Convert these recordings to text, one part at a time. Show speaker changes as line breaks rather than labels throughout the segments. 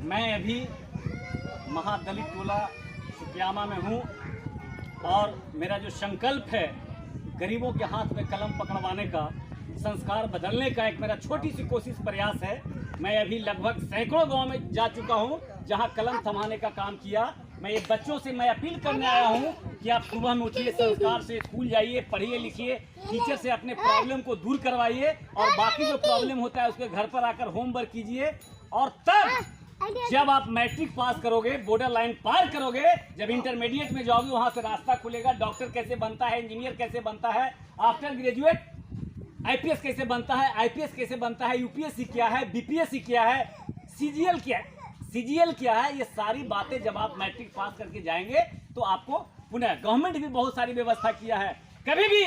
मैं अभी महादलित टोला सुकियामा में हूँ और मेरा जो संकल्प है गरीबों के हाथ में कलम पकड़वाने का, संस्कार बदलने का एक मेरा छोटी सी कोशिश प्रयास है। मैं अभी लगभग सैकड़ों गांव में जा चुका हूं जहां कलम थमाने का काम किया। मैं ये बच्चों से मैं अपील करने आया हूं कि आप सुबह में उठिए, संस्कार से स्कूल जाइए, पढ़िए लिखिए, टीचर से अपने प्रॉब्लम को दूर करवाइए और बाकी जो प्रॉब्लम होता है उसके घर पर आकर होमवर्क कीजिए। और तब जब आप मैट्रिक पास करोगे, बॉर्डर लाइन पार करोगे, जब इंटरमीडिएट में जाओगे, वहां से रास्ता खुलेगा। डॉक्टर कैसे बनता है, इंजीनियर कैसे बनता है, आफ्टर ग्रेजुएट आईपीएस कैसे बनता है, आईपीएस कैसे बनता है, यूपीएससी क्या है, बीपीएससी क्या है, सीजीएल क्या है, सीजीएल क्या है, ये सारी बातें जब आप मैट्रिक पास करके जाएंगे तो आपको पुनः गवर्नमेंट भी बहुत सारी व्यवस्था किया है। कभी भी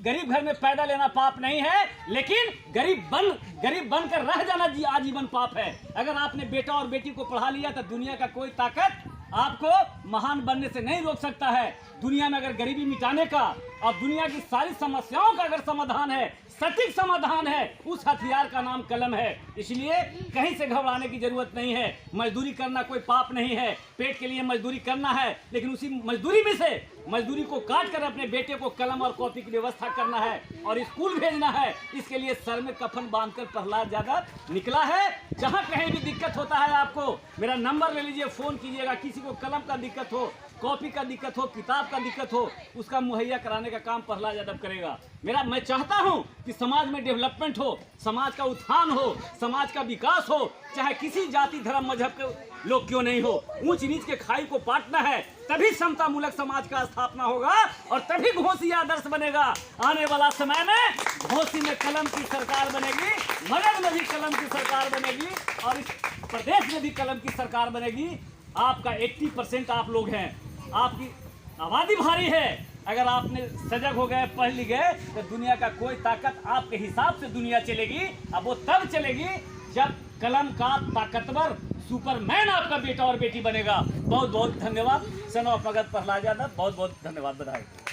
गरीब घर में पैदा लेना पाप नहीं है, लेकिन गरीब बनकर रह जाना आजीवन पाप है। अगर आपने बेटा और बेटी को पढ़ा लिया तो दुनिया का कोई ताकत आपको महान बनने से नहीं रोक सकता है। दुनिया में अगर गरीबी मिटाने का और दुनिया की सारी समस्याओं का अगर समाधान है, सटीक समाधान है, उस हथियार का नाम कलम है। इसलिए कहीं से घबराने की जरूरत नहीं है। मजदूरी करना कोई पाप नहीं है, पेट के लिए मजदूरी करना है, लेकिन उसी मजदूरी में से मजदूरी को काट कर अपने बेटे को कलम और कॉपी की व्यवस्था करना है और स्कूल भेजना है। इसके लिए सर में कफन बांधकर प्रहलाद यादव निकला है। जहां कहीं भी दिक्कत होता है आपको मेरा नंबर ले लीजिए, फोन कीजिएगा। किसी को कलम का दिक्कत हो, कॉपी का दिक्कत हो, किताब का दिक्कत हो, उसका मुहैया कराने का काम प्रहलाद यादव करेगा। मैं चाहता हूं कि समाज में डेवलपमेंट हो, समाज का उत्थान हो, समाज का विकास हो, चाहे किसी जाति धर्म मजहब के लोग क्यों नहीं हो। ऊंच नीच के खाई को पाटना है, तभी समता मूलक समाज का स्थापना होगा और तभी घोसी आदर्श बनेगा। आने वाला समय में घोसी में कलम की सरकार बनेगी, मगध में भी कलम की सरकार बनेगी और इस प्रदेश में भी कलम की सरकार बनेगी। आपका 80% आप लोग हैं, आपकी आबादी भारी है। अगर आपने सजग हो गए, पढ़ लिख गए, तो दुनिया का कोई ताकत आपके हिसाब से दुनिया चलेगी। अब वो तब चलेगी जब कलम का ताकतवर सुपरमैन आपका बेटा और बेटी बनेगा। बहुत बहुत धन्यवाद। सन ऑफ मगध प्रहलाद यादव, बहुत बहुत धन्यवाद, बधाई।